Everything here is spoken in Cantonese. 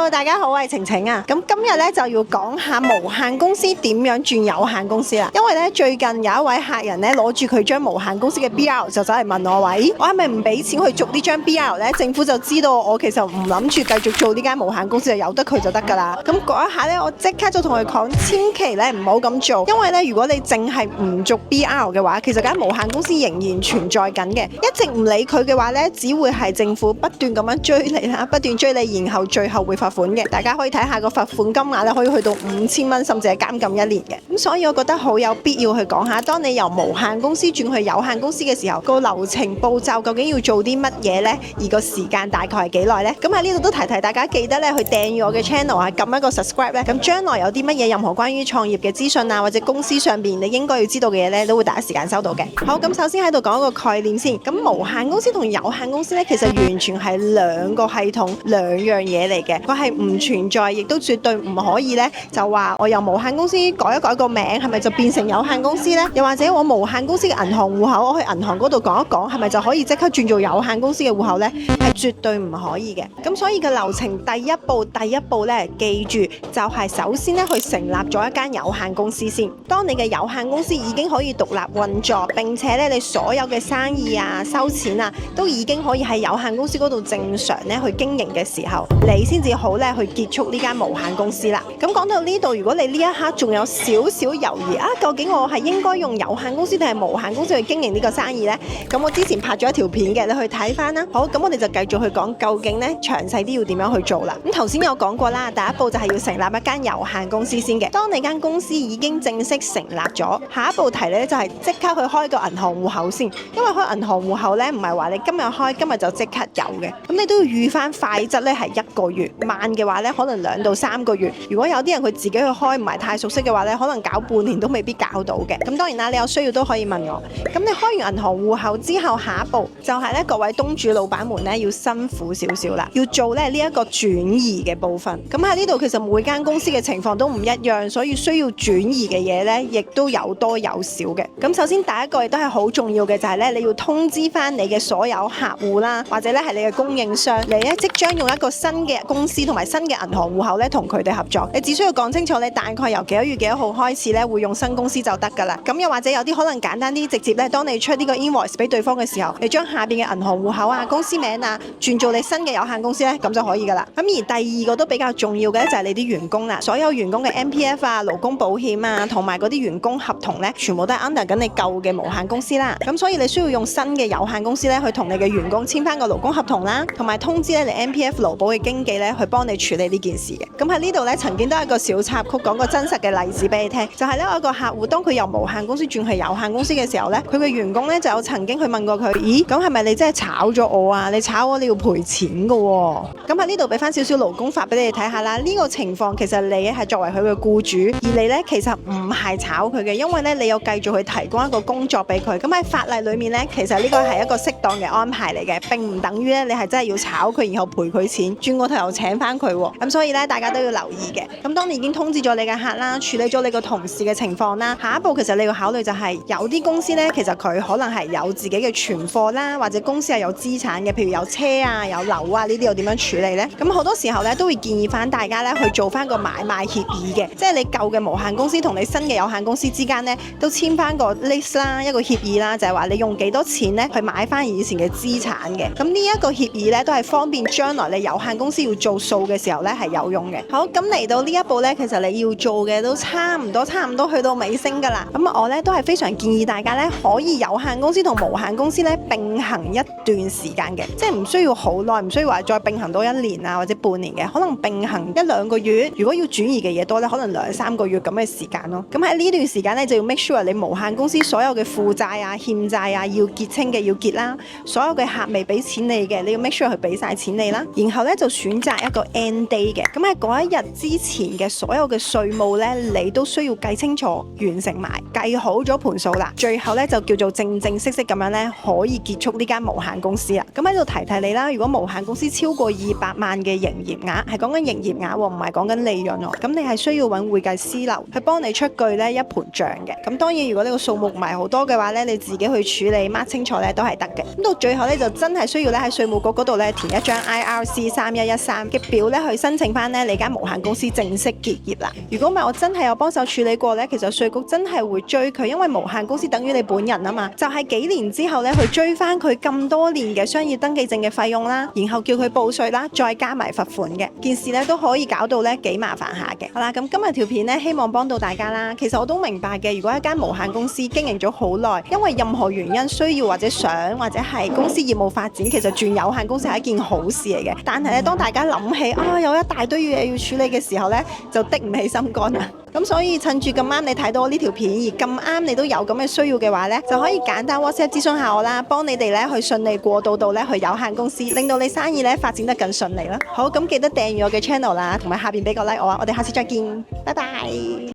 Hello， 大家好，我係晴晴啊。咁今日咧就要講下無限公司點樣轉有限公司啦。因為咧最近有一位客人咧攞住佢張無限公司嘅 BR 就走嚟問我話：咦，我係咪唔俾錢去續呢張 BR 咧？政府就知道我其實唔諗住繼續做呢間無限公司，就由得佢就得㗎啦。咁嗰一下咧，我即刻就同佢講，千祈咧唔好咁做，因為咧如果你淨係唔續 BR 嘅話，其實間無限公司仍然存在緊嘅。一直唔理佢嘅話咧，只會係政府不斷咁樣追你啦，不斷追你，然後最後會罰款嘅。大家可以睇下個罰款金額咧，可以去到5000蚊，甚至係監禁1年嘅。咁所以我覺得好有必要去講下，當你由無限公司轉去有限公司嘅時候，個流程步驟究竟要做啲乜嘢呢？而個時間大概係幾耐呢？咁喺呢度都提提大家，記得咧去訂閱我嘅 channel 啊，撳一個 subscribe 咧。咁將來有啲乜嘢任何關於創業嘅資訊啊，或者公司上邊你應該要知道嘅嘢咧，都會第一時間收到嘅。好，咁首先喺度講一個概念先。咁無限公司同有限公司咧，其實完全係兩個系統、兩樣嘢嚟嘅。佢係唔存在，亦都絕對唔可以咧，就話我由無限公司改一改個名，係咪就變成有限公司呢？又或者我無限公司嘅銀行戶口，我去銀行嗰度講一講，係咪就可以即刻轉做有限公司嘅戶口呢？係絕對唔可以嘅。咁所以個流程第一步咧，記住就係首先咧去成立咗一間有限公司先。當你嘅有限公司已經可以獨立運作，並且咧你所有嘅生意啊、收錢啊，都已經可以喺有限公司嗰度正常咧去經營嘅時候，你先至好咧去結束呢間無限公司啦。咁講到呢度，如果你呢一刻仲有少少猶豫啊，究竟我係應該用有限公司定係無限公司去經營呢個生意呢？咁我之前拍咗一條片嘅，你去睇翻啦。好，咁我哋就繼續去講究竟呢詳細啲要點樣去做啦。咁頭先有講過啦，第一步就係要成立一間有限公司先嘅。當你間公司已經正式成立咗，下一步提咧就係即刻去開個銀行戶口先。因為開銀行戶口咧唔係話你今日開今日就即刻有嘅，咁你都要預翻快則咧係1個月，慢嘅話咧可能2到3個月。如果有啲人佢自己去開唔係太熟悉嘅話咧，可能搞半年都未必搞到嘅。咁當然啦，你有需要都可以問我。咁你開完銀行戶口之後，下一步就係咧各位東主老闆們咧要辛苦少少啦，要做咧呢一個轉移嘅部分。咁喺呢度其實每間公司嘅情況都唔一樣，所以需要轉移嘅嘢咧亦都有多有少嘅。咁首先第一個亦都係好重要嘅就係咧你要通知翻你嘅所有客戶啦，或者咧係你嘅供應商，你咧即將用一個新嘅公司同埋新嘅銀行戶口咧同佢哋合作。你只需要講清楚你大概由幾多月幾多號開始咧會用新公司就得㗎啦。咁又或者有啲可能簡單啲，直接咧當你出呢個 invoice 俾對方嘅時候，你將下邊嘅銀行戶口啊、公司名啊轉做你新嘅有限公司咧，咁就可以㗎啦。咁而第二個都比較重要嘅就係你啲員工啦，所有員工嘅 MPF 啊、勞工保險啊，同埋嗰啲員工合同咧，全部都係 under 緊你舊嘅無限公司啦。咁所以你需要用新嘅有限公司咧去同你嘅員工簽翻個勞工合同啦，同埋通知咧你 MPF 勞保嘅經紀咧去幫你處理呢件事嘅。咁喺呢度咧曾經都係一個小插曲，講個真實嘅例子俾你聽，就係咧我一個客戶，當佢由無限公司轉去有限公司嘅時候咧，佢嘅員工咧就有曾經去問過佢：咦，咁係咪你真係炒咗我啊？你炒我你要賠錢噶喎。咁喺呢度俾翻少少勞工法俾你哋睇下啦。呢個情況其實你係作為佢嘅僱主，而你咧其實唔係炒佢嘅，因為咧你有繼續去提供一個工作俾佢。咁喺法例裏面咧，其實呢個係一個適當嘅安排嚟嘅，並唔等於咧你係真係要炒佢，然後賠佢錢，轉個頭又請翻佢喎。咁所以咧大家都要留意嘅。咁當你已經通知咗你嘅客啦，處理咗你個同事嘅情況啦，下一步其實你要考慮就係有啲公司咧，其實佢可能係有自己嘅存貨啦，或者公司係有資產嘅，譬如有車啊、有樓啊呢啲，又點樣處理呢？咁好多時候咧都會建議翻大家咧去做翻個買賣協議嘅，即係你舊嘅無限公司同你新嘅有限公司之間咧都簽翻個 list 啦，一個協議啦，就係話你用幾多錢咧去買翻以前嘅資產嘅。咁呢一個協議咧都係方便將來你有限公司要做數嘅時候咧係有用嘅。好，咁嚟到呢一步咧，其實你要做嘅都差唔多去到尾聲㗎啦。咁我咧都係非常建議大家咧可以有限公司同無限公司咧並行一段時間嘅，即係唔需要好耐，唔需要話再並行多1年啊或者半年嘅，可能並行1-2個月。如果要轉移嘅嘢多咧，可能2-3個月咁嘅時間咯。咁喺呢段時間咧就要 make sure 你無限公司所有嘅負債啊、欠債啊要結清嘅要結啦，所有嘅客未俾錢你嘅，你要 make sure 佢俾晒錢你啦。然後咧就選擇一個 end day 嘅，咁喺嗰一日之前嘅所有嘅稅務咧，你都需要計清楚、完成埋、計好咗盤數啦。最後咧就叫做正式咁樣咧可以結束呢間無限公司啦。咁喺度提提你啦，如果無限公司超過200萬嘅營業額，係講緊營業額喎，唔係講緊利潤喎。咁你係需要揾會計師樓去幫你出具咧一盤賬嘅。咁當然如果你個數目唔係好多嘅話咧，你自己去處理 mark 清楚咧都係得嘅。咁到最後咧就真係需要咧喺稅務局嗰度咧填一張 IRC 3113嘅表咧去申請翻咧你間無限公司正式結業啦。如果唔係我真係有幫手處理過咧，其實稅局真係會追佢，因為無限公司等於你本人啊嘛，就係幾年之後咧去追翻佢咁多年嘅商業登記證嘅費用啦，然後叫佢報稅啦，再加埋罰款嘅件事咧都可以搞到咧幾麻煩下嘅。好啦，咁今日條片咧希望幫到大家啦。其實我都明白嘅，如果一間無限公司經營咗好耐，因為任何原因需要或者想或者係公司業務發展，其實轉有限公司係一件好事嚟嘅。但係咧，當大家諗起有一大堆嘢要處理嘅時候咧，就的唔起心肝啦。咁所以趁住咁啱你睇到呢條片，而咁啱你都有咁嘅需要嘅話咧，就可以簡單 WhatsApp 諮詢下我啦，幫你哋咧去順利過渡到咧去有限公司，令到你生意咧發展得更順利啦。好，咁記得訂閱我嘅 channel 啦，同埋下邊俾個 like 我啊，我哋下次再見，拜拜。